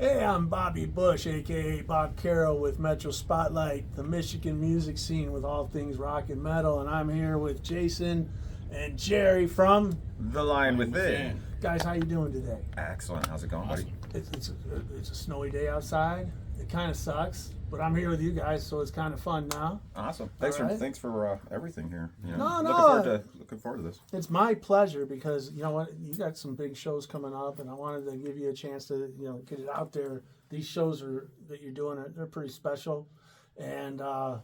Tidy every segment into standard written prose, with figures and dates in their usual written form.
Hey, I'm Bobby Bush, aka Bob Carroll with Metro Spotlight, the Michigan music scene with all things rock and metal, and I'm here with Jason and Jerry from The Lion Lion Within. Within. guys. How you doing today? Excellent. How's it going, buddy? It's a snowy day outside. It kind of sucks, but I'm here with you guys, so it's kind of fun now. Awesome. All right. Thanks for everything here. No, Looking forward to this. It's my pleasure because you know what, you got some big shows coming up, and I wanted to give you a chance to get it out there. These shows that you're doing they're pretty special, and the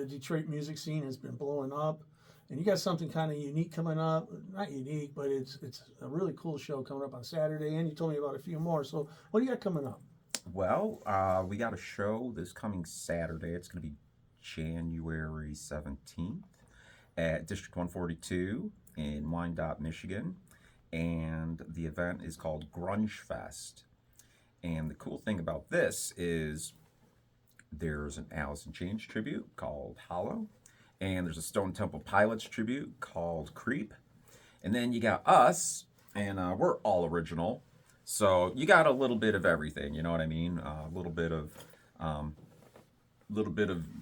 Detroit music scene has been blowing up, and you got something kind of unique coming up. Not unique, but it's a really cool show coming up on Saturday, and you told me about a few more. So what do you got coming up? Well, we got a show this coming Saturday. It's going to be January 17th at District 142 in Wyandotte, Michigan. And the event is called Grunge Fest. And the cool thing about this is there's an Alice in Chains tribute called Hollow. And there's a Stone Temple Pilots tribute called Creep. And then you got us, and we're all original. So you got a little bit of everything, you know what I mean? A little bit of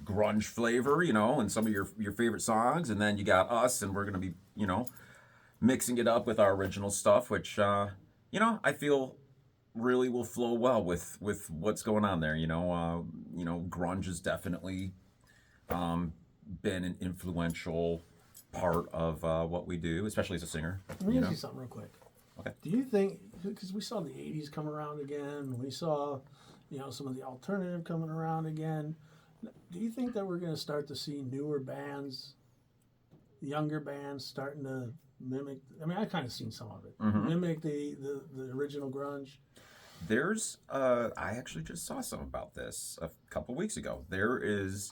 grunge flavor, and some of your favorite songs, and then you got us, and we're gonna be, mixing it up with our original stuff, which I feel really will flow well with what's going on there. Grunge has definitely been an influential part of what we do, especially as a singer. Let me ask you something real quick. Okay. Do you think, because we saw the 80s come around again, we saw, some of the alternative coming around again, do you think that we're going to start to see newer bands, younger bands starting to mimic, I kind of seen some of it, mimic the original grunge? There's, I actually just saw some about this a couple weeks ago. There is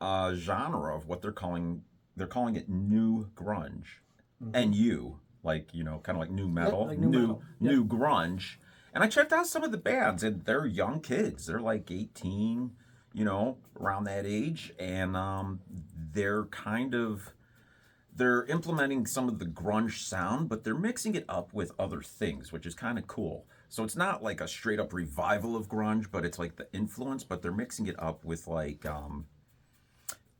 a genre of what they're calling it new grunge. NU. Kind of like new metal, like new metal. new grunge. And I checked out some of the bands, and they're young kids. They're like 18, around that age, and they're implementing some of the grunge sound, but they're mixing it up with other things, which is kind of cool. So it's not like a straight up revival of grunge, but it's like the influence, but they're mixing it up with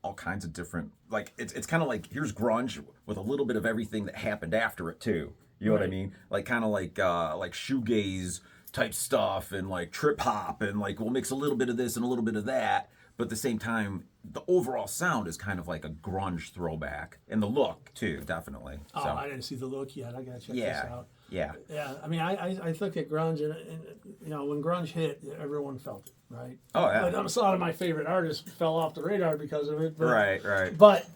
all kinds of different, it's kind of like, here's grunge with a little bit of everything that happened after it too. You know what I mean? Like kind of like shoegaze type stuff, and like trip hop, and like we'll mix a little bit of this and a little bit of that, but at the same time, the overall sound is kind of like a grunge throwback, and the look too, definitely. Oh, So, I didn't see the look yet. I gotta check this out. yeah. Yeah, I look at grunge, and when grunge hit, everyone felt it, right? Oh yeah. But a lot of my favorite artists fell off the radar because of it. But, Right. But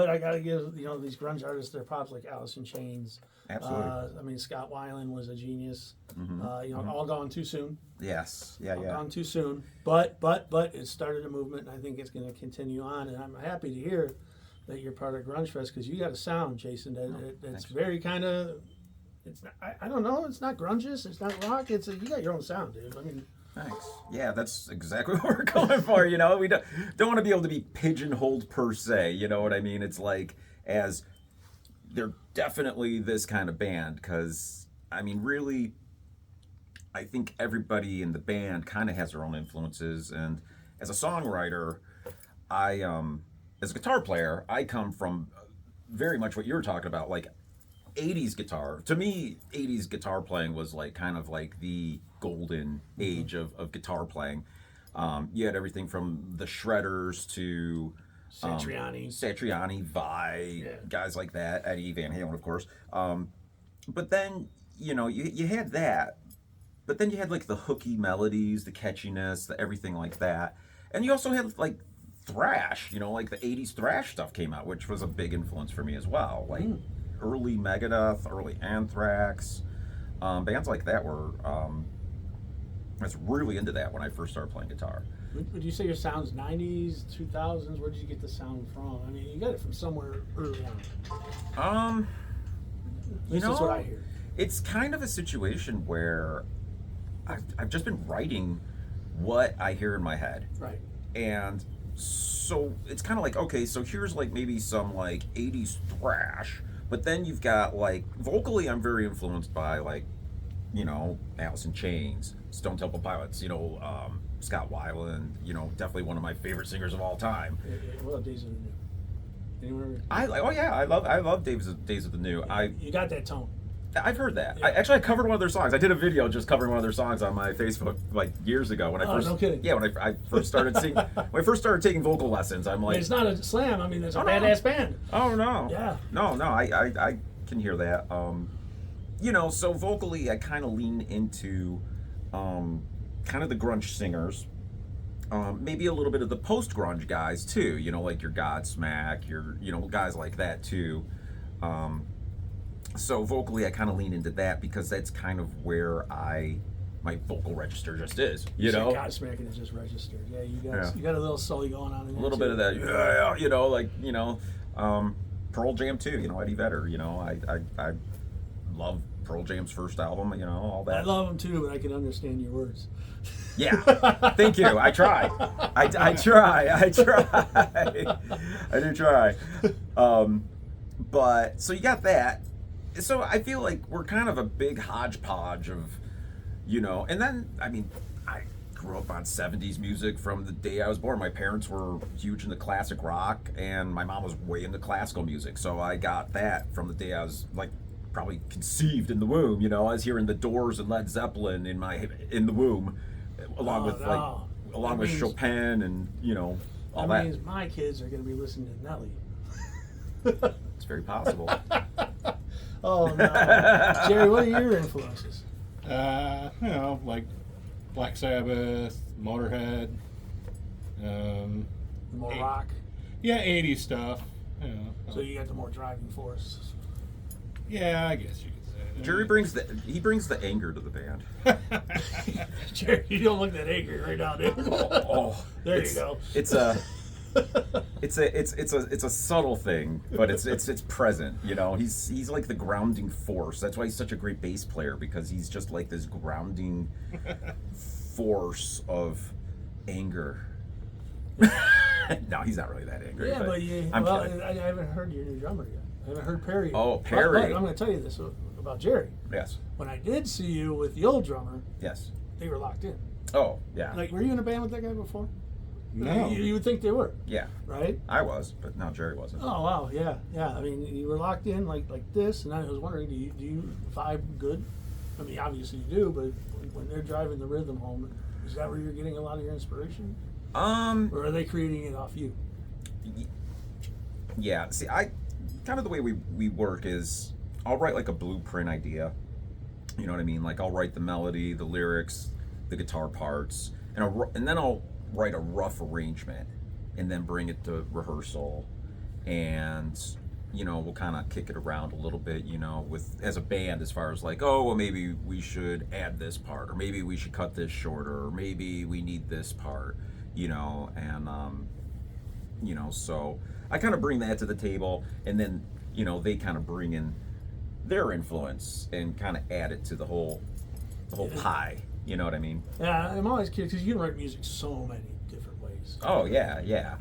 I gotta give these grunge artists their props, like Alice in Chains. Absolutely. Scott Weiland was a genius. All gone too soon. Yes. All Yeah. gone too soon. But it started a movement, and I think it's going to continue on. And I'm happy to hear that you're part of Grunge Fest, because you got a sound, Jason, that's very kind of. It's not, I don't know. It's not grungeous. It's not rock. You got your own sound, dude. Thanks. Yeah, that's exactly what we're going for. We don't want to be able to be pigeonholed per se. You know what I mean? It's like, as they're definitely this kind of band, because really, I think everybody in the band kind of has their own influences. And as a songwriter, as a guitar player, I come from very much what you were talking about, like 80s guitar. To me, 80s guitar playing was like kind of like the golden age of guitar playing. You had everything from the Shredders to Satriani, Vai, guys like that, Eddie Van Halen, of course. But then, you had that. But then you had like the hooky melodies, the catchiness, the everything like that. And you also had like thrash, like the 80s thrash stuff came out, which was a big influence for me as well. Like early Megadeth, early Anthrax, bands like that were, I was really into that when I first started playing guitar. Would you say your sound's 90s, 2000s? Where did you get the sound from? You got it from somewhere early on. This is what I hear. It's kind of a situation where I've just been writing what I hear in my head. Right. And so it's kind of like, okay, so here's like maybe some like 80s thrash, but then you've got like, vocally I'm very influenced by like you know, Alice in Chains, Stone Temple Pilots, you know, Scott Weiland, you know, definitely one of my favorite singers of all time. Well, Days of the New. Anyone? Oh yeah, I love Days of the New. You got that tone. I've heard that. Yeah. I covered one of their songs. I did a video just covering one of their songs on my Facebook like years ago when I Oh, first. no kidding. Yeah, when I first started seeing when I first started taking vocal lessons, I'm I mean, like, it's not a slam. I mean, it's a Oh, no. badass band. oh no, Yeah. no, I can hear that. You know, so vocally, I kind of lean into, kind of the grunge singers. Maybe a little bit of the post-grunge guys too, you know, like your Godsmack, you know, guys like that too. So vocally, I kind of lean into that because that's kind of where my vocal register just is, you know. Godsmack is just registered. Yeah, Yeah. you got a little sully going on in A there little too. bit of that, yeah, you know, like, you know, Pearl Jam too, you know, Eddie Vedder, you know, I love Pearl Jam's first album, you know, all that. I love them too, but I can understand your words. Yeah, thank you. I try. I try. I do try. But so you got that. So I feel like we're kind of a big hodgepodge of, you know, and then I mean, I grew up on 70s music from the day I was born. My parents were huge into classic rock, and my mom was way into classical music. So I got that from the day I was like probably conceived in the womb. You know, I was hearing the Doors and Led Zeppelin in the womb, along with no. along That with means- Chopin and you know all That that. means my kids are going to be listening to Nelly. It's very possible. Oh no, Jerry, what are your influences? You know, like Black Sabbath, Motorhead. More Hey. rock. Yeah, 80s stuff. You know, So you got the more driving force. yeah, I guess you could say that. Jerry brings the anger to the band. Jerry, you don't look that angry right now, dude. Oh, There you it's- go. It's a subtle thing, but it's present. You know, he's like the grounding force. That's why he's such a great bass player, because he's just like this grounding force of anger. No, he's not really that angry. Yeah, but you, I'm well, kidding. I haven't heard your new drummer yet. I haven't heard Perry. Oh, But Perry. I'm going to tell you this about Jerry. Yes, When I did see you with the old drummer, yes. they were locked in. Oh, yeah, Like, were you in a band with that guy before? No. You would think they were, yeah. right? I was, but no, Jerry wasn't. Oh wow, yeah. I mean, you were locked in like this, and I was wondering, do you vibe good? I mean, obviously you do, but when they're driving the rhythm home, is that where you're getting a lot of your inspiration, or are they creating it off you? Yeah. See, I kind of the way we work is I'll write like a blueprint idea. You know what I mean? Like I'll write the melody, the lyrics, the guitar parts, and then I'll write a rough arrangement, and then bring it to rehearsal, and you know we'll kind of kick it around a little bit. You know, with as a band, as far as like, oh well, maybe we should add this part, or maybe we should cut this shorter, or maybe we need this part. You know, and you know, so I kind of bring that to the table, and then you know they kind of bring in their influence and kind of add it to the whole pie. You know what I mean? Yeah, I'm always curious because you can write music so many different ways. Oh yeah.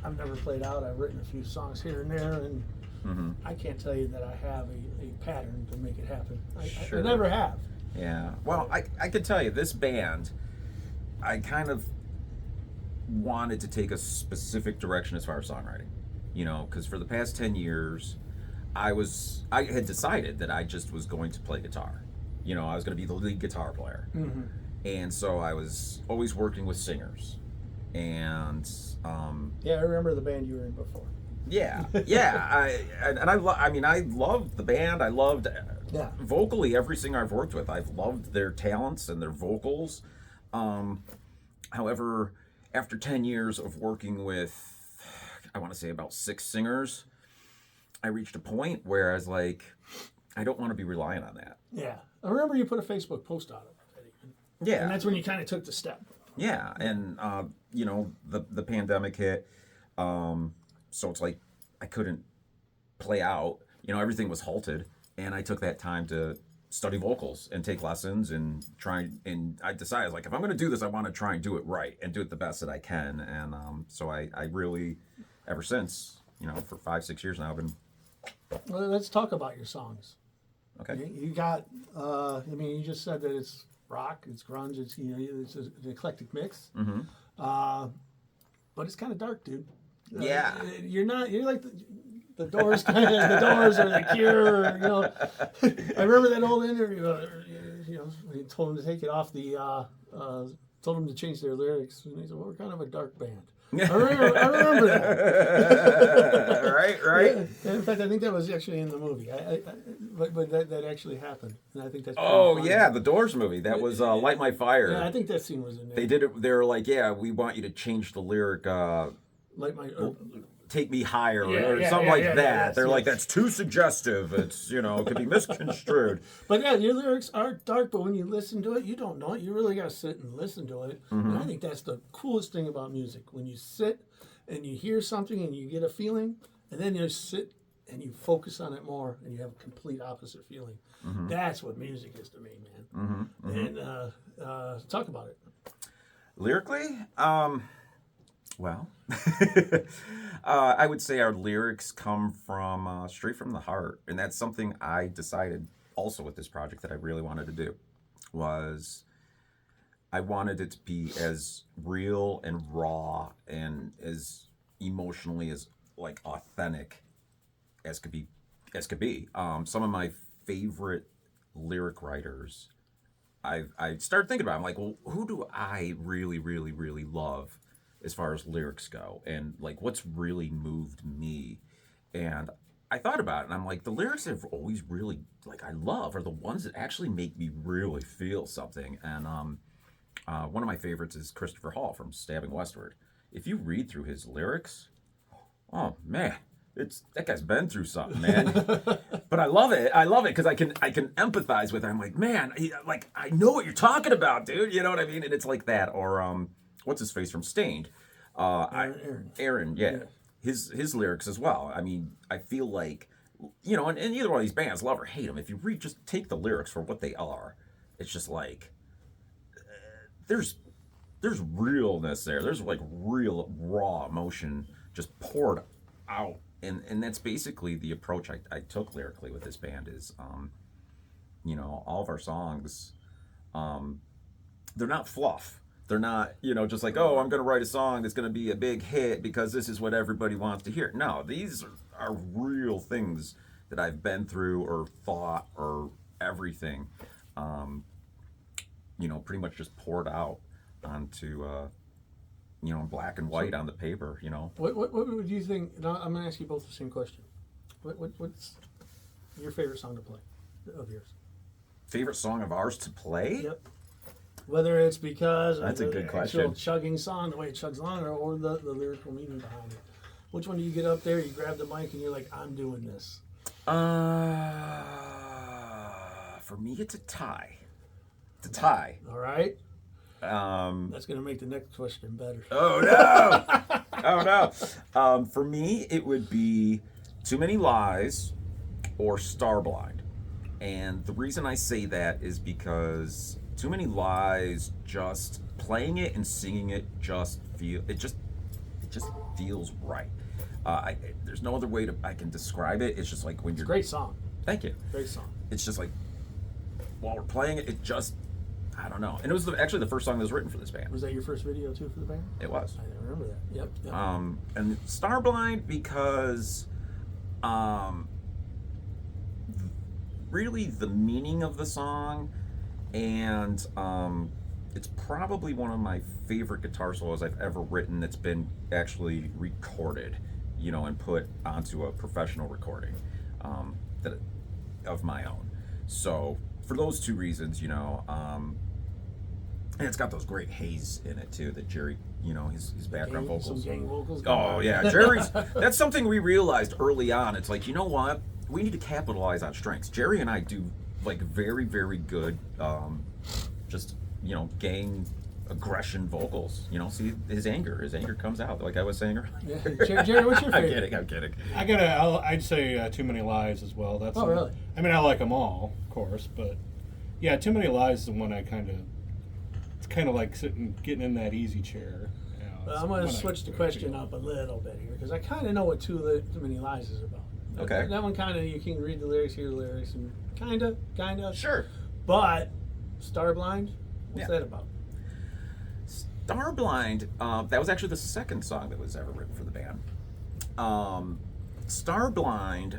I've never played out. I've written a few songs here and there, and I can't tell you that I have a pattern to make it happen. I Sure. never have. Yeah. Well, I could tell you this band, I kind of wanted to take a specific direction as far as songwriting. You know, because for the past 10 years, I had decided that I just was going to play guitar. You know, I was going to be the lead guitar player. And so I was always working with singers. And Yeah, I remember the band you were in before. yeah. I loved the band. I loved Yeah. vocally every singer I've worked with. I've loved their talents and their vocals. However, after 10 years of working with, I want to say about 6 singers, I reached a point where I was like, I don't want to be relying on that. Yeah, I remember you put a Facebook post on it, Yeah. and that's when you kind of took the step. Yeah, and you know the pandemic hit, so it's like I couldn't play out. You know, everything was halted, and I took that time to study vocals and take lessons and try. And I decided, like, if I'm going to do this, I want to try and do it right and do it the best that I can. And so I really, ever since, you know, for 5-6 years now, I've been. Well, let's talk about your songs. Okay. You got, I mean, you just said that it's rock, it's grunge, it's it's an eclectic mix. Mm-hmm. But it's kind of dark, dude. Yeah. You're like the Doors kind of the Doors or the Cure. Or, I remember that old interview. When he told him to take it off the, told him to change their lyrics, and he said, "Well, we're kind of a dark band." I remember that. right. Yeah. In fact, I think that was actually in the movie. But that actually happened, and I think that's. Oh funny. yeah, the Doors movie. That was Light My Fire. Yeah, I think that scene was in there. They did it. They were like, yeah, we want you to change the lyric. Like my. Take me higher Yeah, or something like that. yes, They're like, yes. that's too suggestive. It's it could be misconstrued. But yeah, your lyrics are dark, but when you listen to it, you don't know it. You really got to sit and listen to it. And I think that's the coolest thing about music. When you sit and you hear something and you get a feeling, and then you sit and you focus on it more and you have a complete opposite feeling. That's what music is to me, man. And talk about it. Lyrically, well, I would say our lyrics come from straight from the heart, and that's something I decided also with this project that I really wanted to do. Was I wanted it to be as real and raw and as emotionally as like authentic as could be. Some of my favorite lyric writers, I started thinking about. I'm like, well, who do I really, really, really love as far as lyrics go, and like what's really moved me? And I thought about it, and I'm like, the lyrics I've always really like I love are the ones that actually make me really feel something. And one of my favorites is Christopher Hall from Stabbing Westward. If you read through his lyrics, oh man, that guy's been through something, man. But I love it because I can empathize with it. I'm like, man, I know what you're talking about, dude. You know what I mean? And it's like that. Or what's his face from Stained? Aaron, yeah. His lyrics as well. I mean, I feel like, and either one of these bands, love or hate them, if you just take the lyrics for what they are, it's just like, there's realness there. There's like real raw emotion just poured out. And that's basically the approach I took lyrically with this band is, all of our songs, they're not fluff. They're not, just like, oh, I'm going to write a song that's going to be a big hit because this is what everybody wants to hear. No, these are real things that I've been through or thought or everything, pretty much just poured out onto, black and white on the paper, What would you think? Now, I'm going to ask you both the same question. What's your favorite song to play of yours? Favorite song of ours to play? Yep. Whether it's because That's a of good the question. actual chugging song, the way it chugs along, or the lyrical meaning behind it. Which one do you get up there, you grab the mic, and you're like, I'm doing this? For me, it's a tie. It's a tie. All right? That's going to make the next question better. Oh, no! Oh, no. For me, it would be Too Many Lies or Starblind. And the reason I say that is because Too Many Lies, just playing it and singing it just feels right. There's no other way I can describe it. It's just like when you're... Great song. Thank you. Great song. It's just like, while we're playing it, it just... I don't know. And it was actually the first song that was written for this band. Was that your first video, too, for the band? It was. I remember that. Yep. And Starblind because... really the meaning of the song, and it's probably one of my favorite guitar solos I've ever written that's been actually recorded, and put onto a professional recording of my own. So for those two reasons, and it's got those great haze in it too, that Jerry, his background vocals. Some gang vocals. Oh yeah, Jerry's. That's something we realized early on. It's like, you know what? We need to capitalize on strengths. Jerry and I do like very, very good, gang aggression vocals. See his anger comes out, like I was saying earlier. Yeah. Jerry, what's your favorite? I'm kidding. I'd say Too Many Lies as well. That's really? I mean, I like them all, of course, but yeah, Too Many Lies is the one it's kind of like getting in that easy chair. I'm going to switch the question up a little bit here because I kind of know what Too Many Lies is about. Okay. That one kind of, you can read the lyrics, hear the lyrics, and kind of. Sure. But Starblind, what's Yeah. that about? Starblind, that was actually the second song that was ever written for the band. Starblind,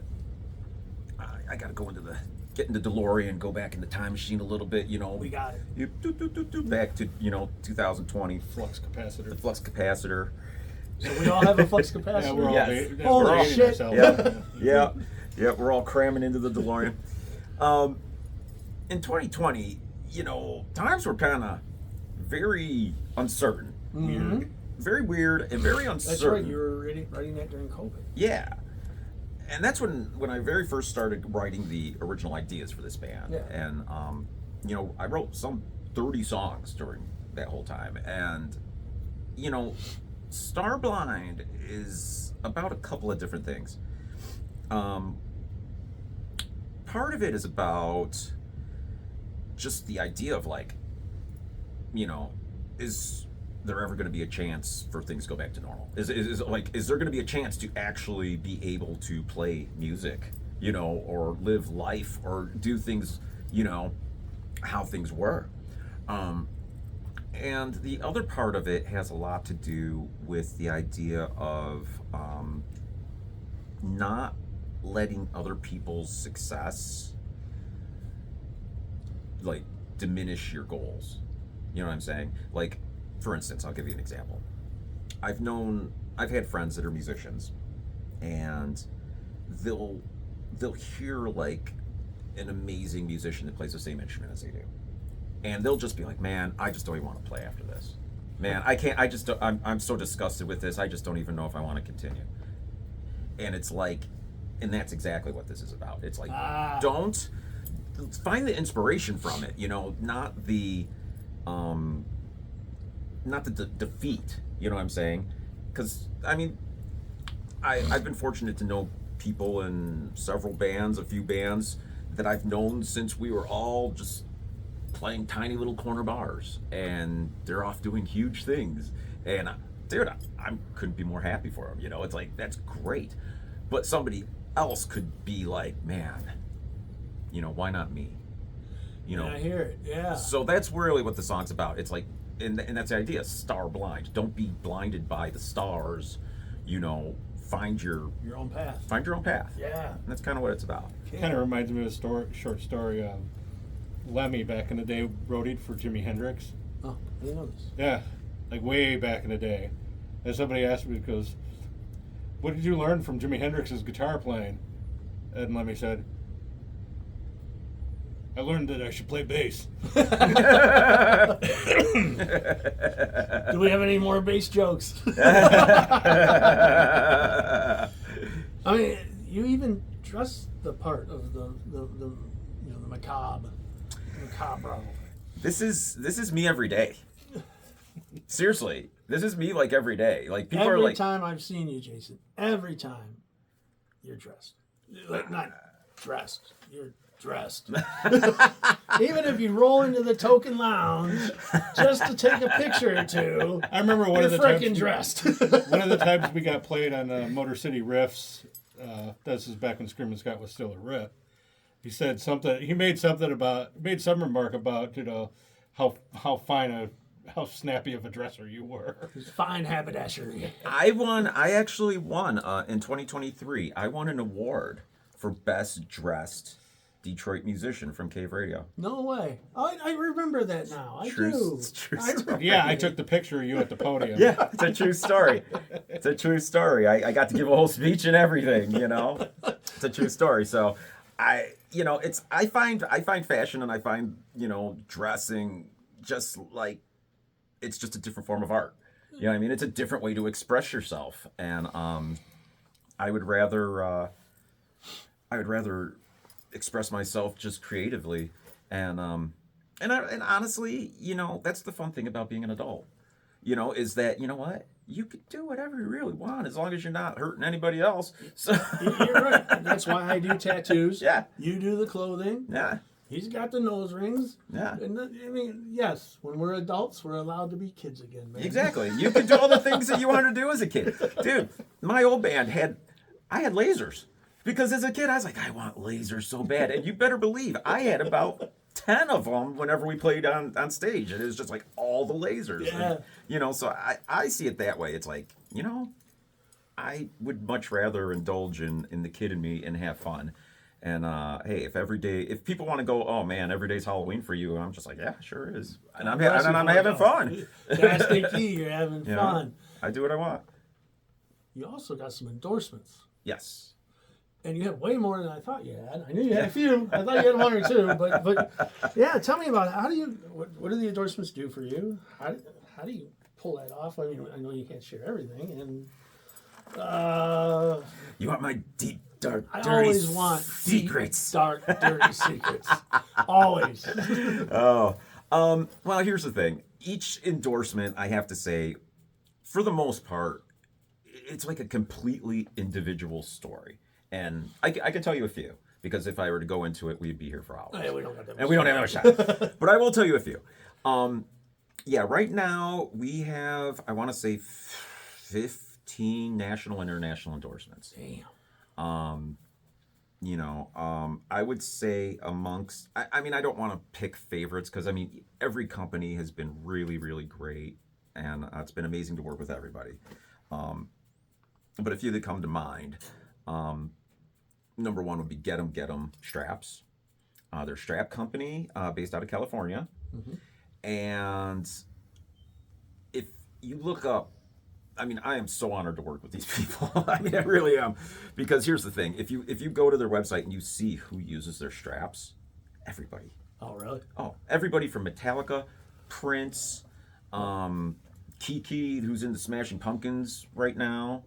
I got to get into DeLorean, go back in the time machine a little bit, We got it. Back to 2020, Flux capacitor. the flux capacitor. So we all have a flux capacitor. Yeah, we're all, Yes. Holy we're dating shit. ourselves. Yeah, we're all cramming into the DeLorean. In 2020, times were kind of very uncertain, Mhm. very weird, and very uncertain. That's right. You were writing that during COVID. Yeah, and that's when I very first started writing the original ideas for this band. Yeah. And I wrote some 30 songs during that whole time. And Starblind is about a couple of different things. Part of it is about just the idea of is there ever going to be a chance for things to go back to normal? Is there going to be a chance to actually be able to play music, or live life, or do things, how things were? And the other part of it has a lot to do with the idea of not letting other people's success diminish your goals. You know what I'm saying? For instance, I'll give you an example. I've had friends that are musicians, and they'll hear an amazing musician that plays the same instrument as they do, and they'll just be like, "Man, I just don't even want to play after this. Man, I can't. I'm so disgusted with this. I just don't even know if I want to continue." And it's and that's exactly what this is about. It's don't find the inspiration from it. Not the defeat, you know what I'm saying? Because I've been fortunate to know people in several bands, a few bands that I've known since we were all just playing tiny little corner bars, and they're off doing huge things. And dude, I couldn't be more happy for them. It's that's great. But somebody else could be like, man, why not me? I hear it. Yeah. So that's really what the song's about. It's and that's the idea, star blind. Don't be blinded by the stars. Find your Your own path. find your own path. Yeah. And that's kind of what it's about. Kind of reminds me of a short story. Lemmy back in the day roadied for Jimi Hendrix. Oh, I didn't know this. Yeah, way back in the day. And somebody asked me, because, what did you learn from Jimi Hendrix's guitar playing? And Lemmy said, I learned that I should play bass. Do we have any more bass jokes? I mean, you even dress the part of the macabre. This is me every day. Seriously, this is me every day. People are Every time I've seen you, Jason, every time you're dressed. Not dressed, you're dressed. Even if you roll into the Token Lounge just to take a picture or two, I remember one you're of the freaking times dressed. one of the times we got played on Motor City Riffs. This is back when Screaming Scott was still a riff. He said something. He made some remark about how snappy of a dresser you were. Fine haberdashery. I actually won in 2023. I won an award for best dressed Detroit musician from Cave Radio. No way. I remember that now. I do. It's a true I story. remember. Yeah, I took the picture of you at the podium. Yeah, it's a true story. It's a true story. I got to give a whole speech and everything, It's a true story. So I find fashion, and I find, dressing just it's just a different form of art. You know what I mean? It's a different way to express yourself. And I would rather express myself just creatively. And honestly, that's the fun thing about being an adult. Is that, what? You could do whatever you really want as long as you're not hurting anybody else. So You're right. And that's why I do tattoos. Yeah. You do the clothing. yeah. He's got the nose rings. Yeah. And yes, when we're adults, we're allowed to be kids again, man. Exactly. You can do all the things that you wanted to do as a kid. Dude, my old band I had lasers. Because as a kid, I was like, I want lasers so bad. And you better believe I had about 10 of them whenever we played on stage. And it was just like all the lasers. Yeah. And, so I see it that way. It's like, I would much rather indulge in the kid in me and have fun. And hey, if people want to go, oh man, every day's Halloween for you, I'm just like, yeah, sure is. And I'm having fun. That's the key. You're having You know? fun. I do what I want. You also got some endorsements. Yes. And you have way more than I thought you had. I knew you had a few. I thought you had one or two. But yeah, tell me about it. What do the endorsements do for you? How do you pull that off? I mean, I know you can't share everything. And You want my deep, dark, I dirty always want secrets. deep, dark, dirty secrets. Always. Well, here's the thing. Each endorsement, I have to say, for the most part, it's like a completely individual story. And I can tell you a few, because if I were to go into it, we'd be here for hours. Hey, we don't got that And we don't have no shot. But I will tell you a few. Yeah, right now we have, I want to say, 15 national and international endorsements. Damn. I would say amongst, I mean, I don't want to pick favorites because, I mean, every company has been really, really great, and it's been amazing to work with everybody. But a few that come to mind, number one would be Get 'em Straps. They're a strap company based out of California. Mm-hmm. And if you look up, I mean, I am so honored to work with these people. I mean, I really am. Because here's the thing. If you go to their website and you see who uses their straps, everybody. Oh, really? Oh, everybody from Metallica, Prince, Kiki, who's in the Smashing Pumpkins right now,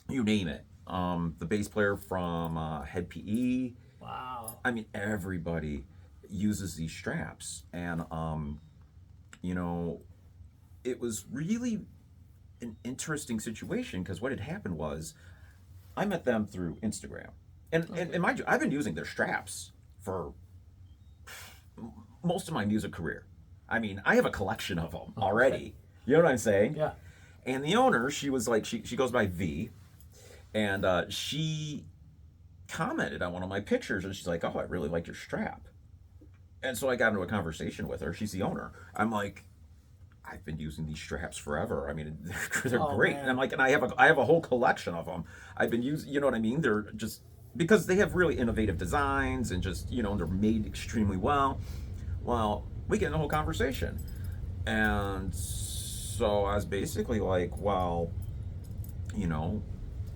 you name it. The bass player from Head PE. Wow. I mean, everybody uses these straps. And, it was really an interesting situation because what had happened was I met them through Instagram. And mind you, I've been using their straps for most of my music career. I mean, I have a collection of them already. Okay. You know what I'm saying? Yeah. And the owner, she was like, she goes by V, and she commented on one of my pictures, and she's like, oh, I really like your strap. And so I got into a conversation with her. She's the owner. I'm like, I've been using these straps forever. I mean, they're great. Man. And I'm like, and I have a whole collection of them. I've been using, you know what I mean? They're just, because they have really innovative designs and just, they're made extremely well. Well, we get in a whole conversation. And so I was basically like, well,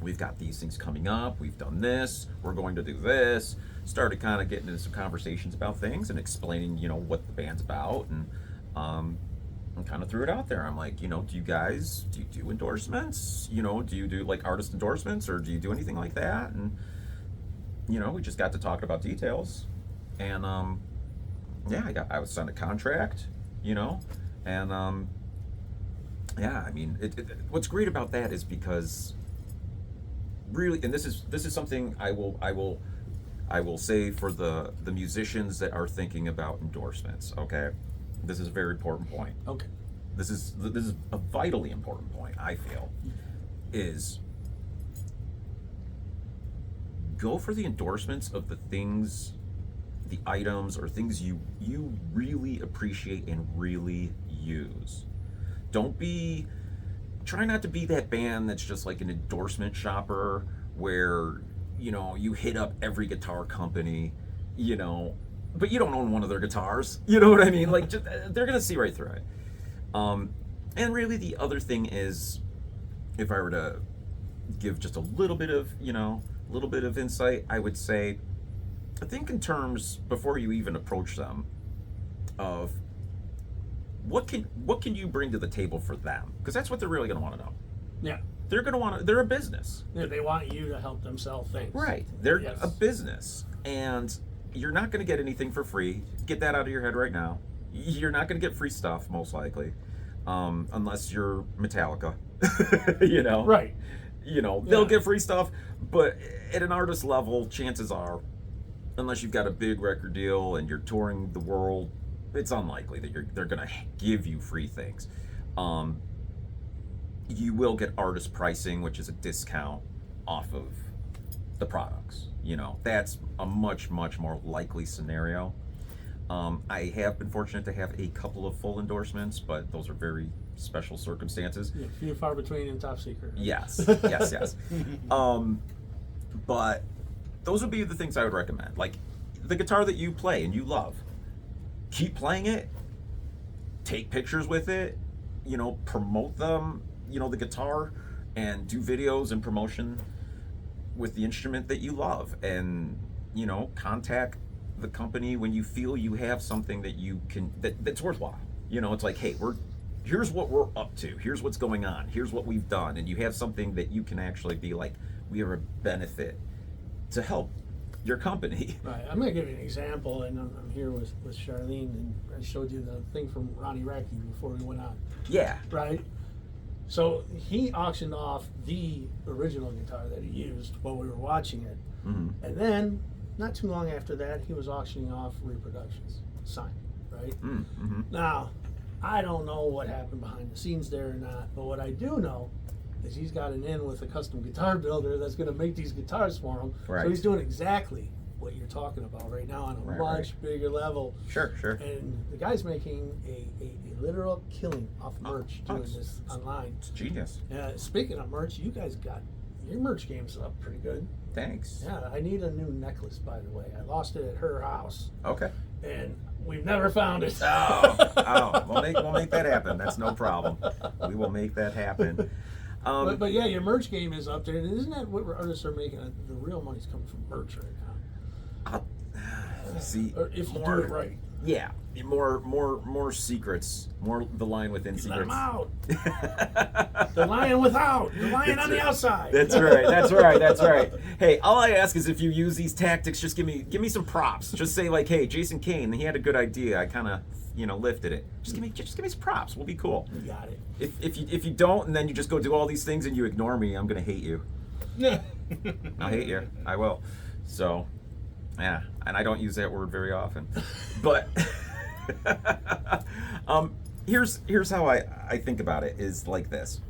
we've got these things coming up. We've done this. We're going to do this. Started kind of getting into some conversations about things and explaining, what the band's about. And kind of threw it out there. I'm like, do you do endorsements? Do you do like artist endorsements, or do you do anything like that? And, we just got to talking about details. And, I was signed a contract, and, yeah, I mean, what's great about that is because really, and this is something I will say for the musicians that are thinking about endorsements, okay? This is a very important point. Okay. This is a vitally important point, I feel, is go for the endorsements of the things, the items or things you really appreciate and really use. Try not to be that band that's just like an endorsement shopper where, you hit up every guitar company, but you don't own one of their guitars. You know what I mean? Like, they're going to see right through it. And really the other thing is, if I were to give just a little bit of insight, I would say, I think in terms, before you even approach them, of what can you bring to the table for them? Because that's what they're really going to want to know. Yeah. They're a business. Yeah, they want you to help them sell things. Right. They're a business. And you're not going to get anything for free. Get that out of your head right now. You're not going to get free stuff, most likely, unless you're Metallica. Right. They'll get free stuff, but at an artist level, chances are, unless you've got a big record deal and you're touring the world, it's unlikely that they're going to give you free things. You will get artist pricing, which is a discount off of the products. You know, that's a much more likely scenario. I have been fortunate to have a couple of full endorsements, but those are very special circumstances. Yeah, few and far between and top secret. Right? Yes, yes. But those would be the things I would recommend. Like the guitar that you play and you love, keep playing it, take pictures with it, you know, promote them, you know, the guitar, and do videos and promotion with the instrument that you love, and, you know, contact the company when you feel you have something that you can, that's worthwhile. You know, it's like, hey, here's what we're up to, here's what's going on, here's what we've done, and you have something that you can actually be like, we are a benefit to help your company. Right. I'm going to give you an example, and I'm here with Charlene, and I showed you the thing from Ronnie Radke before we went on. Yeah. Right? So he auctioned off the original guitar that he used while we were watching it. Mm-hmm. And then, not too long after that, he was auctioning off reproductions, signed, right? Mm-hmm. Now, I don't know what happened behind the scenes there or not, but what I do know is he's got an in with a custom guitar builder that's going to make these guitars for him. Right. So he's doing exactly what you're talking about right now on a much bigger level. Sure. And the guy's making a literal killing off merch doing this online. It's genius. Speaking of merch, you guys got your merch game's up pretty good. Thanks. Yeah, I need a new necklace, by the way. I lost it at her house, Okay. and we've never found it. We'll make that happen. That's no problem. We will make that happen. But yeah, your merch game is up there, and isn't that what artists are making? The real money's coming from merch right now. See, Or if you do it right. Yeah, more secrets, more the line within Let secrets. them out. The lion without. The lion on the outside. That's right. Hey, all I ask is if you use these tactics, just give me some props. Just say like, hey, Jason Kane, he had a good idea. I kind of, lifted it. Just give me some props. We'll be cool. You got it. If you don't, and then you just go do all these things and you ignore me, I'm gonna hate you. I'll hate you. I will. So, yeah, and I don't use that word very often. But here's how I think about it is like this.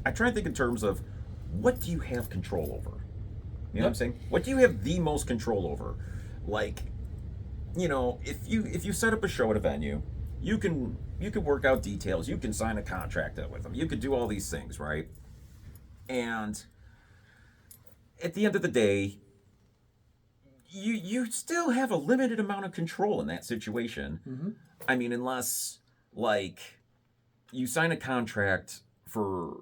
I try and think in terms of what do you have control over? You know what I'm saying? What do you have the most control over? Like, if you set up a show at a venue, you can work out details, you can sign a contract with them, you could do all these things, right? And at the end of the day, you still have a limited amount of control in that situation. Mm-hmm. I mean, unless like you sign a contract for,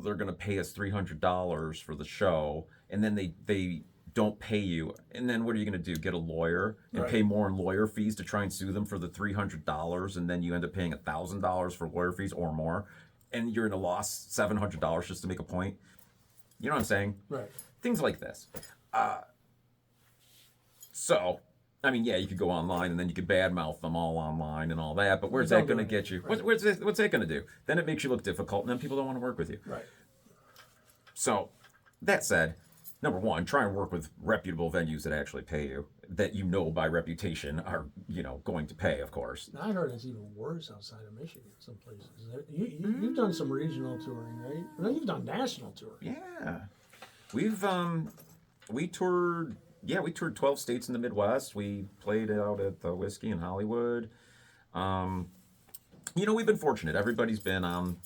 they're going to pay us $300 for the show, and then they don't pay you, and then what are you going to do? Get a lawyer and pay more in lawyer fees to try and sue them for the $300, and then you end up paying $1,000 for lawyer fees or more, and you're in a loss $700 just to make a point. You know what I'm saying? Right. Things like this. So, I mean, yeah, you could go online and then you could badmouth them all online and all that, but where's that going to get you? Right. What's that going to do? Then it makes you look difficult, and then people don't want to work with you. Right. So, that said, number one, try and work with reputable venues that actually pay you, that by reputation are, going to pay, of course. Now, I heard it's even worse outside of Michigan, some places. You've done some regional touring, right? No, you've done national touring. Yeah. We toured 12 states in the Midwest. We played out at the Whiskey in Hollywood. We've been fortunate. Everybody's been on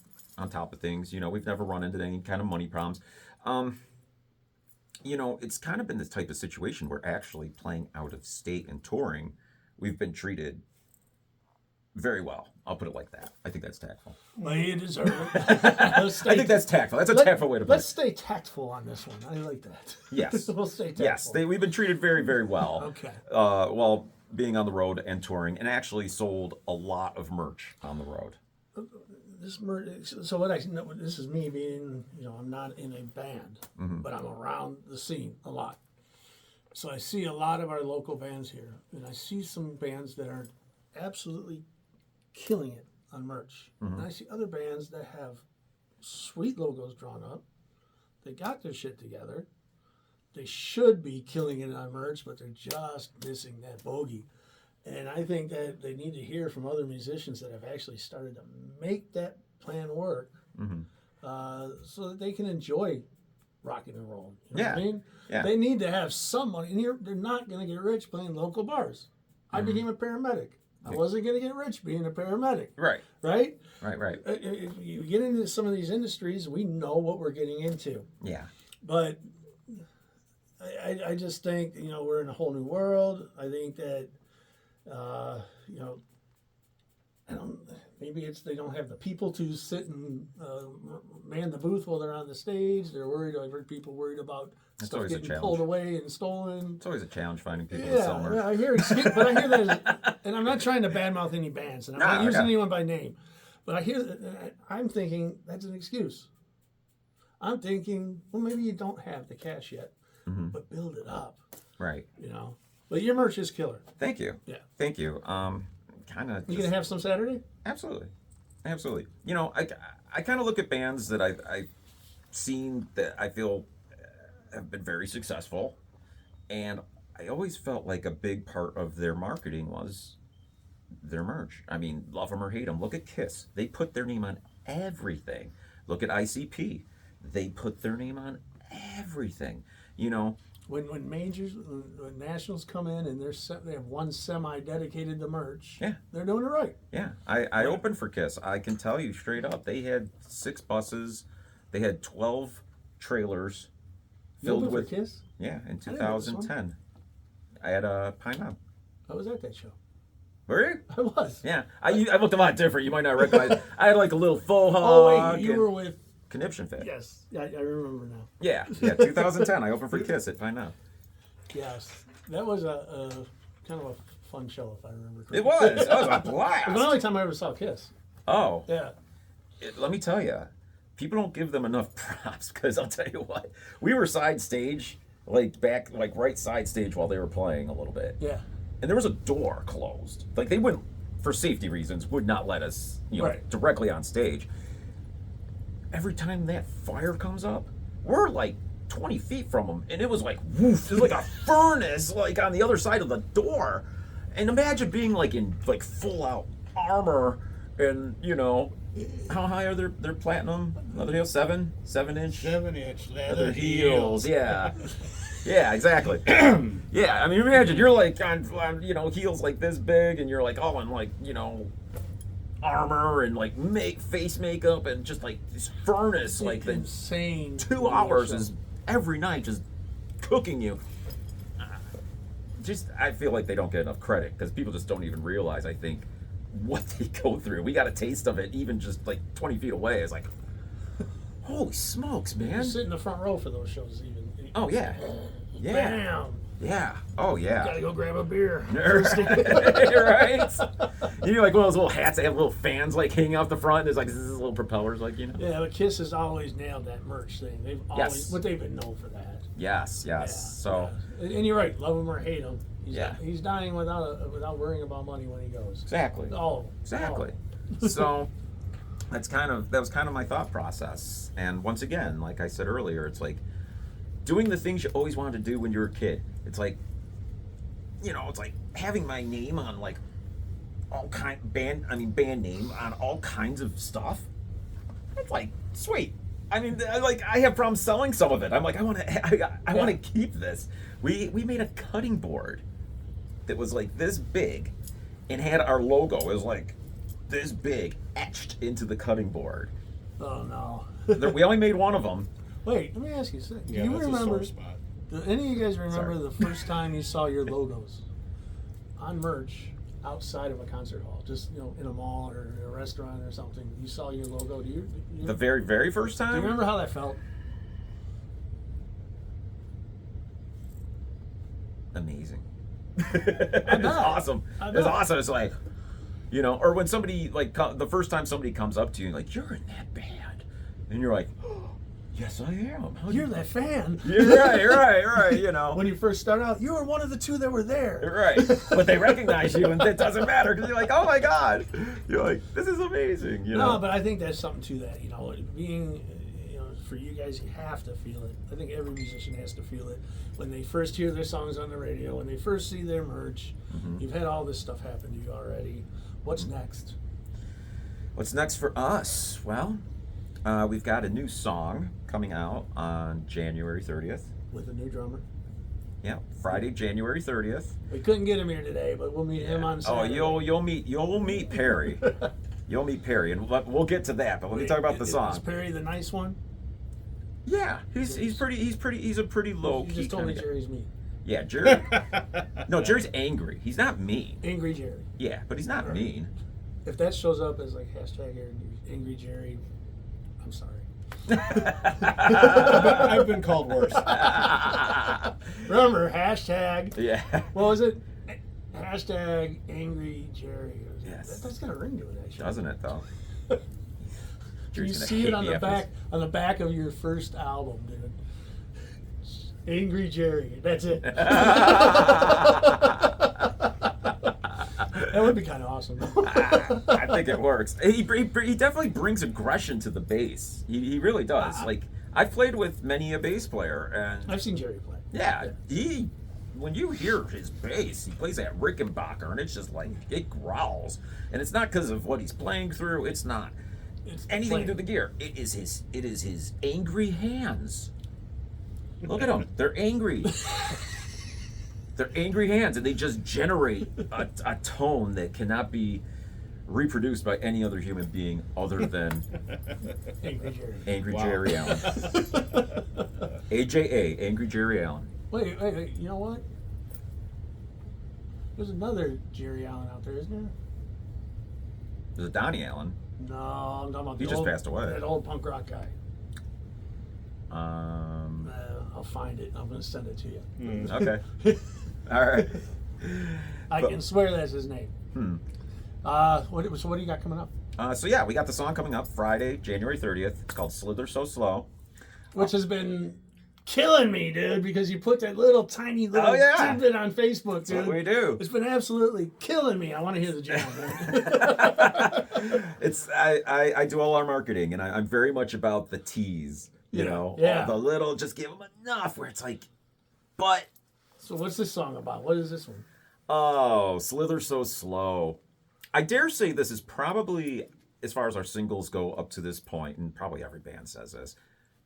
top of things. We've never run into any kind of money problems. It's kind of been this type of situation where actually playing out of state and touring, we've been treated very well. I'll put it like that. I think that's tactful. Well, you deserve it. I think that's tactful. That's a tactful way to put it. Let's stay tactful on this one. I like that. Yes. We'll stay tactful. Yes, we've been treated very, very well. Okay. While being on the road and touring, and actually sold a lot of merch on the road. So what I know, this is me being, I'm not in a band, but I'm around the scene a lot. So I see a lot of our local bands here, and I see some bands that are absolutely killing it on merch. And I see other bands that have sweet logos drawn up. They got their shit together. They should be killing it on merch, but they're just missing that bogey. And I think that they need to hear from other musicians that have actually started to make that plan work, so that they can enjoy rocking and rolling. You know what I Yeah. mean? Yeah. They need to have some money, and they're not going to get rich playing local bars. I became a paramedic. I wasn't going to get rich being a paramedic. Right. Right? Right. You get into some of these industries, we know what we're getting into. Yeah. But I just think, we're in a whole new world. I think that, maybe it's they don't have the people to sit and man the booth while they're on the stage. They're worried. I've heard people worried about That's stuff always a getting challenge. pulled away and stolen. It's always a challenge finding people to sell merch. Yeah, I hear it, but I hear that, and I'm not trying to badmouth any bands, and I'm not using anyone by name, but I hear that. I'm thinking that's an excuse. I'm thinking, well, maybe you don't have the cash yet, but build it up. Right. But your merch is killer. Thank you. Yeah. Thank you. Kind of. You gonna have some Saturday? Absolutely. I kind of look at bands that I've seen that I feel have been very successful, and I always felt like a big part of their marketing was their merch. I mean, love them or hate them. Look at Kiss. They put their name on everything. Look at ICP. They put their name on everything. When majors, when nationals come in and they have one semi dedicated to merch, Yeah. they're doing it right. Yeah, I opened for Kiss. I can tell you straight up, they had 6 buses, they had 12 trailers You filled opened with. for Kiss? Yeah, in didn't know this one. 2010. I had a Pine Mountain. I was at that show. Were you? I was. Yeah, I looked a lot different. You might not recognize. I had like a little faux hawk. Oh wait, you were with. Conniption Fit. Yes, I remember now. Yeah, 2010. I opened for Kiss at Pine Mountain. Yes, that was a kind of a fun show, if I remember correctly. It was. It was a It was the blast. only time I ever saw Kiss. Oh, Yeah. let me tell you, people don't give them enough props because I'll tell you what, we were side stage, right side stage while they were playing a little bit, Yeah. and there was a door closed. Like they wouldn't, for safety reasons, would not let us, Right. directly on stage. Every time that fire comes up, we're like 20 feet from them, and it was like woof, it was like a furnace, like on the other side of the door. And imagine being like in like full out armor, and how high are their platinum leather heels? 7 inch 7-inch leather leather heels. heels. Yeah. Yeah, exactly. Yeah, I mean, imagine you're like on heels like this big, and you're like all in like armor and like face makeup and just like this furnace, like the insane. 2 hours is every night just cooking you. I feel like they don't get enough credit because people just don't even realize, I think, what they go through. We got a taste of it even just like 20 feet away. It's like, holy smokes, You man. sit in the front row for those shows, even. Oh yeah. Yeah. Bam! Yeah. Oh yeah. Gotta go grab a beer. Right? Like one of those little hats that have little fans like hanging off the front. There's like these little propellers, like Yeah, but Kiss has always nailed that merch thing. They've always, Yes. but they've been known for that. Yes. Yeah, So yeah. And you're right. Love him or hate him. He's dying without worrying about money when he goes. exactly. All of them. Exactly. So that was kind of my thought process. And once again, like I said earlier, it's like doing the things you always wanted to do when you were a kid. It's like, it's like having my name on like band name on all kinds of stuff. It's like sweet. I mean, I have problems selling some of it. I'm like, I want to keep this. We made a cutting board that was like this big and had our logo. It was like this big etched into the cutting board. Oh no. We only made one of them. Wait, let me ask you something. Yeah, Do you that's a remember? sore spot. Do any of you guys remember Sorry. the first time you saw your logos on merch outside of a concert hall? Just in a mall or a restaurant or something. You saw your logo. Do you The very, very first time? do you remember how that felt? Amazing. It was awesome. I It was bet. awesome. It's like, or when somebody the first time somebody comes up to you like, you're in that band, and you're like, oh, yes, I am. How You're that fan. Yeah, right. When you first started out, you were one of the 2 that were there. Right. But they recognize you, and it doesn't matter because you're like, oh my god, you're like, this is amazing. No, but I think there's something to that. Being, for you guys, you have to feel it. I think every musician has to feel it when they first hear their songs on the radio, when they first see their merch. You've had all this stuff happen to you already. What's next? What's next for us? Well, We've got a new song coming out on January 30th. With a new drummer. Yeah, Friday, January 30th. We couldn't get him here today, but we'll meet him on Oh, Saturday. you'll meet Perry. You'll meet Perry, and we'll get to that. But let me talk about the Is song. Perry the nice one? Yeah, he's a pretty low You key just told kind me of guy. Jerry's mean. Yeah, Jerry. No, Jerry's angry. He's not mean. Angry Jerry. Yeah, but he's not mean. If that shows up as like hashtag Angry Jerry, I'm sorry. I've been called worse. Remember, hashtag, Yeah. what was it? Hashtag Angry Jerry. Yes. That's got a ring to it, actually. Doesn't it though? Can you Jerry's gonna see hate it on me the after back of your first album, dude? Angry Jerry. That's it. That would be kind of awesome. I think it works. He definitely brings aggression to the bass. He really does. Like, I've played with many a bass player, and I've seen Jerry play. yeah, when you hear his bass, he plays that Rickenbacker, and it's just like, it growls. And it's not because of what he's playing through. It's not It's anything playing. to do with the gear. It is his angry hands. Look at them. They're angry. They're angry hands, and they just generate a tone that cannot be reproduced by any other human being other than Angry Jerry. Angry Wow. Jerry Allen. AJA, Angry Jerry Allen. Wait. You know what? There's another Jerry Allen out there, isn't there? There's a Donnie Allen. No, I'm talking about He the just old, passed away. that old punk rock guy. Um, I'll find it. I'm going to send it to you. okay. All right. I But- can swear that's his name. So what do you got coming up? So yeah, we got the song coming up Friday, January 30th. It's called Slither So Slow. Which has been killing me, dude, because you put that little tiny little Oh, yeah. tidbit on Facebook, dude. That's what we do. It's been absolutely killing me. I want to hear the jam, man. It's I do all our marketing, and I'm very much about the tease. You Yeah, know, yeah. All the little, just give them enough where it's like, but So what's this song about? What is this one? oh, Slither So Slow. I dare say this is probably, as far as our singles go up to this point, and probably every band says this.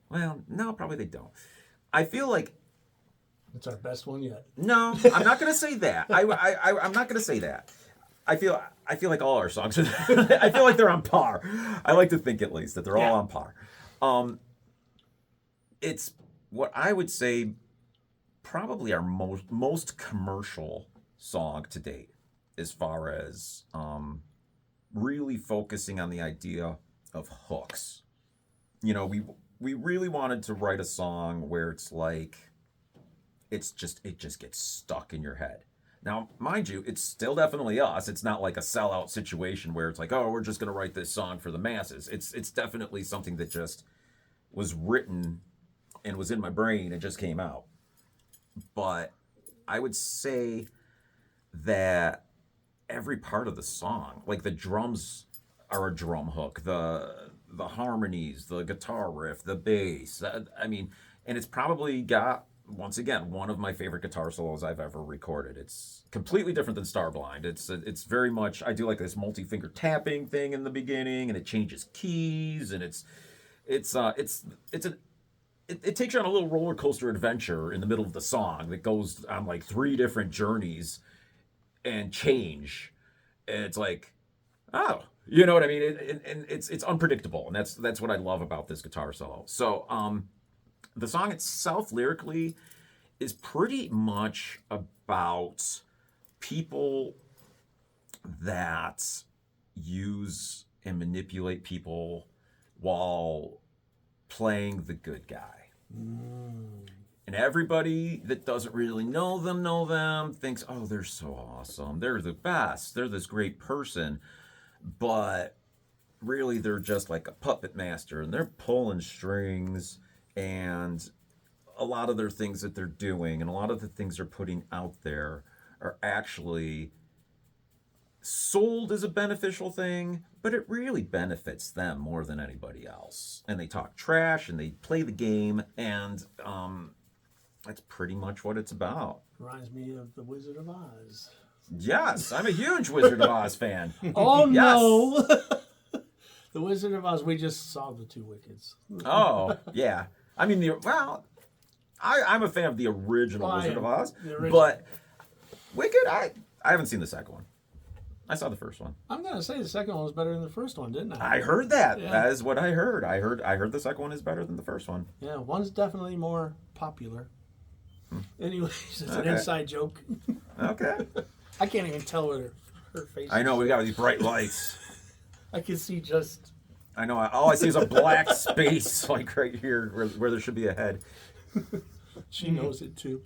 Well, no, probably they don't. I feel like It's our best one yet. no, I'm not gonna say that. I'm not gonna say that. I feel like all our songs are. I feel like they're on par. I like to think at least that they're all on par. It's what I would say probably our most commercial song to date, as far as really focusing on the idea of hooks. You know, we really wanted to write a song where it's like it just gets stuck in your head. Now, mind you, it's still definitely us. It's not like a sellout situation where it's like, oh, we're just gonna write this song for the masses. It's definitely something that just was written and was in my brain and just came out. But I would say that every part of the song, like the drums are a drum hook, the harmonies, the guitar riff, the bass. I mean, and it's probably got, once again, one of my favorite guitar solos I've ever recorded. It's completely different than Starblind. It's very much, I do like this multi-finger tapping thing in the beginning, and it changes keys, and it takes you on a little roller coaster adventure in the middle of the song that goes on like 3 different journeys and change. And it's like, oh, you know what I mean? And it's unpredictable, and that's what I love about this guitar solo. So the song itself lyrically is pretty much about people that use and manipulate people while playing the good guy. And everybody that doesn't really know them thinks, oh, they're so awesome. They're the best. They're this great person. But really, they're just like a puppet master, and they're pulling strings, and a lot of their things that they're doing and a lot of the things they're putting out there are actually sold as a beneficial thing, but it really benefits them more than anybody else. And they talk trash and they play the game, and that's pretty much what it's about. Reminds me of The Wizard of Oz. Yes, I'm a huge Wizard of Oz fan. Oh Yes. no! The Wizard of Oz. We just saw the Two Wickeds. Oh, yeah. I mean, I'm a fan of the original Oh, I Wizard am. of Oz, The original. but Wicked, I haven't seen the second one. I saw the first one. I'm gonna say the second one was better than the first one, didn't I? I heard that. Yeah. That is what I heard. I heard the second one is better than the first one. Yeah, one's definitely more popular. Anyways, it's an Okay. inside joke. Okay. I can't even tell what her face. I know is. we got these bright lights. I can see just. I know. All I see is a black space, like right here, where there should be a head. She knows it too.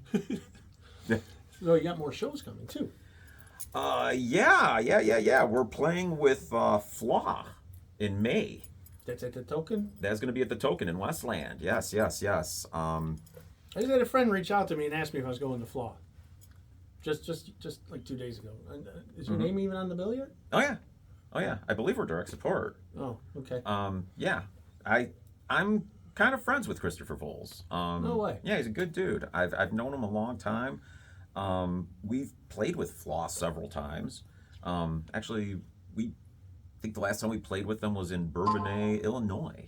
Yeah. So you got more shows coming too. Yeah. We're playing with Flaw in May. That's at the Token. That's going to be at the Token in Westland. Yes. I just had a friend reach out to me and ask me if I was going to Flaw. Just like 2 days ago. And, is your name even on the bill yet? Oh yeah. I believe we're direct support. Oh, okay. Yeah. I'm kind of friends with Christopher Voles. No way. Yeah, he's a good dude. I've known him a long time. We've played with Flaw several times. Actually, I think the last time we played with them was in Bourbonnais, Illinois.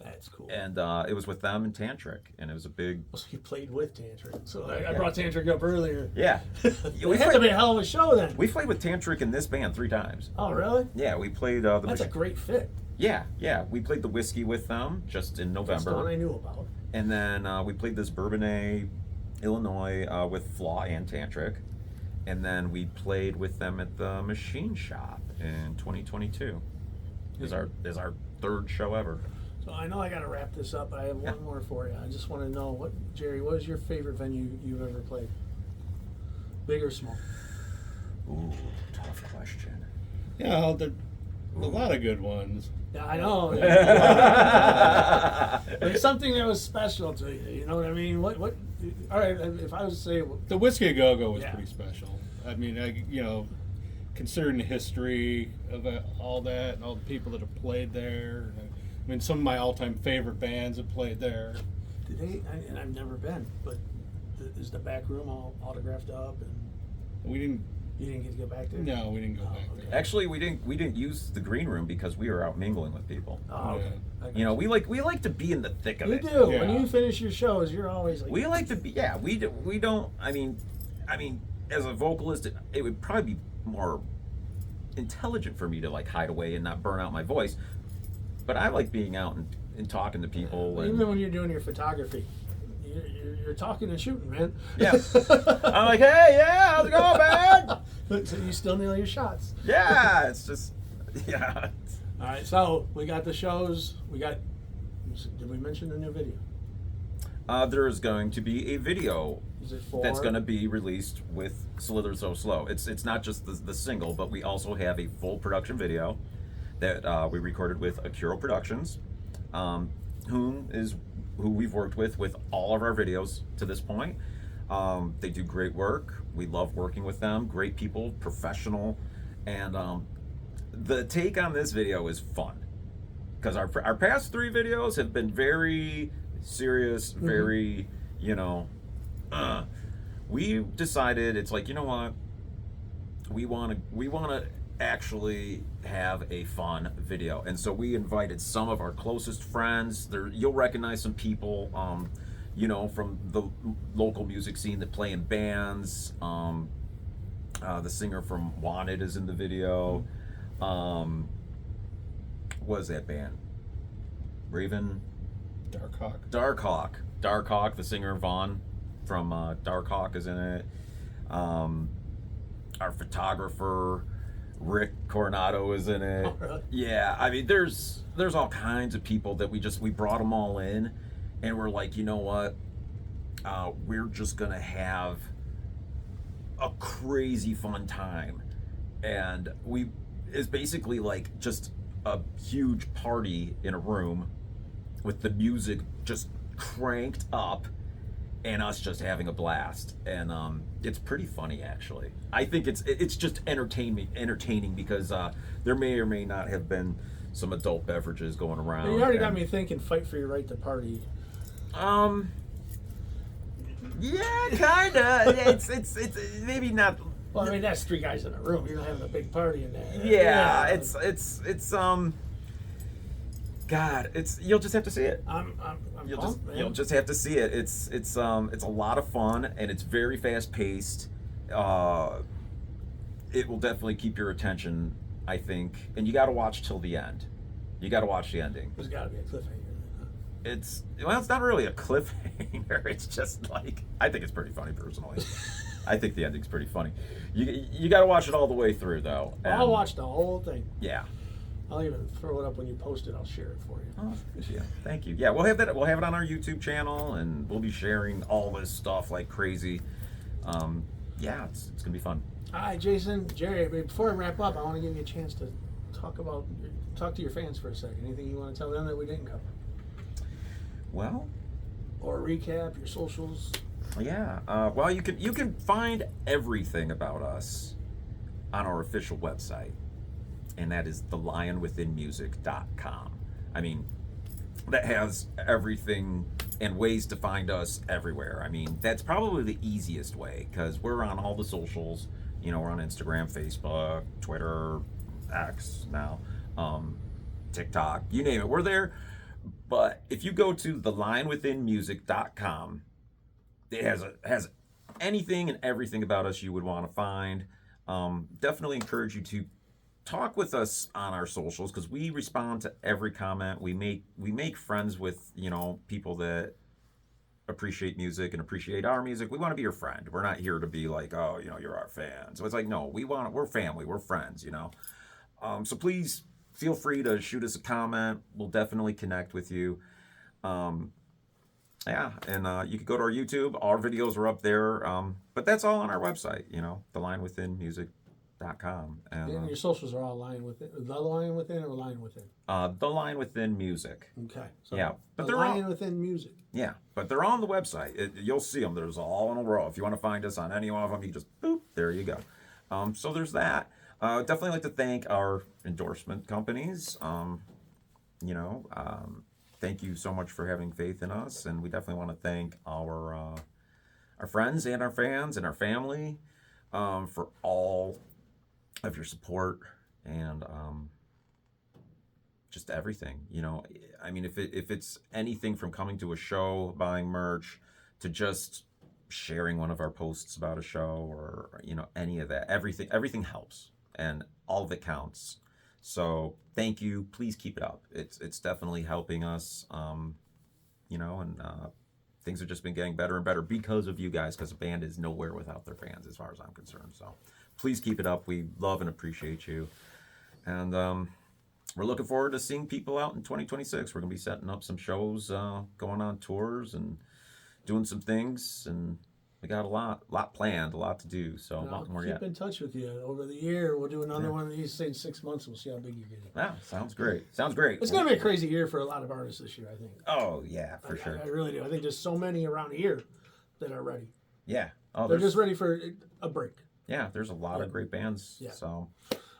That's cool. And it was with them and Tantric, and it was a big. So you played with Tantric. So I brought Tantric up earlier. Yeah. It had to be a hell of a show then. We played with Tantric in this band 3 times. Oh, really? Yeah, we played the. That's a great fit. Yeah. We played the Whiskey with them just in That's the one November, I knew about. and then we played this Bourbonnais, Illinois, with Flaw and Tantric, and then we played with them at the Machine Shop in 2022. Is our 3rd show ever. So I know I got to wrap this up, but I have one more for you. I just want to know Jerry, what is your favorite venue you've ever played? Big or small? Ooh, tough question. Yeah, a lot of good ones. Yeah, I know. There's something that was special to you. You know what I mean? What? All right. If I was to say, The Whiskey A Go Go was Yeah. pretty special. I mean, considering the history of all that and all the people that have played there. I mean, some of my all-time favorite bands have played there. did they? And I've never been, but is the back room all autographed up? And We didn't. you didn't get to go back there? No, we didn't go back okay. there. Actually, we didn't use the green room because we were out mingling with people. Oh, okay. I got You know, we like to be in the thick of You it. do. Yeah. When you finish your shows, you're always like. We like to be. Yeah, we don't. I mean, as a vocalist, it would probably be more intelligent for me to like hide away and not burn out my voice. But I like being out and talking to people. And, Even when you're doing your photography, you're talking and shooting, man. yeah, I'm like, hey, yeah, how's it going, man? So you still nail your shots. Yeah, it's just, yeah. All right, so we got the shows. Did we mention the new video? There is going to be a video Is it for? that's going to be released with Slither So Slow. It's not just the single, but we also have a full production video that we recorded with Akuro Productions, who we've worked with all of our videos to this point. They do great work. We love working with them. Great people, professional, and the take on this video is fun because our past 3 videos have been very serious, very we decided it's like, you know what, we want to actually have a fun video, and so we invited some of our closest friends. You'll recognize some people from the local music scene that play in bands. The singer from Wanted is in the video. What was that band? Raven? Darkhawk. Darkhawk, the singer Vaughn from Darkhawk is in it. Our photographer Rick Coronado is in it. Oh, really? Yeah, I mean there's all kinds of people that we brought them all in, and we're like, you know what? We're just gonna have a crazy fun time, and it's basically like just a huge party in a room with the music just cranked up and us just having a blast, and it's pretty funny actually. I think it's just entertaining because there may or may not have been some adult beverages going around. You already got and- me thinking. Fight for your right to party. Yeah, kinda. it's maybe not. Well, I mean that's 3 guys in a room. You're not having a big party in there. Yeah, it's God, you'll just have to see it. I'm pumped, man. You'll just have to see it. It's a lot of fun and it's very fast paced. It will definitely keep your attention, I think, and you got to watch till the end. You got to watch the ending. There's got to be a cliffhanger. It's not really a cliffhanger. It's just like, I think it's pretty funny personally. I think the ending's pretty funny. You got to watch it all the way through though. I'll watch the whole thing. Yeah. I'll even throw it up when you post it. I'll share it for you. Oh, yeah. Thank you. Yeah, we'll have that. We'll have it on our YouTube channel, and we'll be sharing all this stuff like crazy. Yeah, it's gonna be fun. All right, Jason, Jerry. Before I wrap up, I want to give you a chance to talk to your fans for a second. Anything you want to tell them that we didn't cover, Well, or recap your socials? yeah. Well, you can find everything about us on our official website, and that is thelionwithinmusic.com. I mean, that has everything and ways to find us everywhere. I mean, that's probably the easiest way because we're on all the socials. You know, we're on Instagram, Facebook, Twitter, X now, TikTok, you name it, we're there. But if you go to thelionwithinmusic.com, it has anything and everything about us you would want to find. Definitely encourage you to talk with us on our socials because we respond to every comment. We make friends with, you know, people that appreciate music and appreciate our music. We want to be your friend. We're not here to be like, oh, you know, you're our fan. So it's like, no, we're family, we're friends, you know. So please feel free to shoot us a comment. We'll definitely connect with you. Yeah, and you could go to our YouTube. Our videos are up there. But that's all on our website, you know, thelionwithinmusic.com. And your socials are all Lion Within. The Lion Within or Lion Within? The Lion Within Music. Okay. So Yeah, but the they're all, Lion Within Music. yeah, but they're on the website. You'll see them. There's all in a row. If you want to find us on any one of them, you just boop, there you go. So there's that. Definitely like to thank our endorsement companies. You know, thank you so much for having faith in us, and we definitely want to thank our friends and our fans and our family for all of your support and just everything. You know, I mean, if it's anything from coming to a show, buying merch, to just sharing one of our posts about a show, or you know, any of that, everything helps, and all of it counts. So thank you. Please keep it up. It's definitely helping us. You know, and things have just been getting better and better because of you guys. Because a band is nowhere without their fans, as far as I'm concerned. So please keep it up. We love and appreciate you, and we're looking forward to seeing people out in 2026. We're gonna be setting up some shows, going on tours, and doing some things, and we got a lot planned, a lot to do. So a lot more yet. Keep in touch with you over the year. We'll do another one of these, say, in 6 months. We'll see how big you get. Yeah, sounds great. Sounds great. It's going to be a crazy year for a lot of artists this year, I think. Oh yeah, for sure. I really do. I think there's so many around here that are ready. Yeah. Oh, They're just ready for a break. Yeah, there's a lot of great bands. Yeah. So.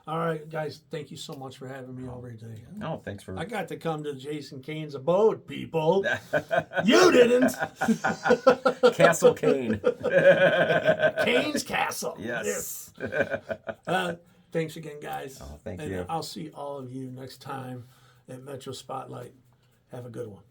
All right, guys, thank you so much for having me over today. Oh, thanks for. I got to come to Jason Kane's abode, people. You didn't. Castle Kane. Kane's Castle. Yes. Thanks again, guys. Oh, thank and you. I'll see all of you next time at Metro Spotlight. Have a good one.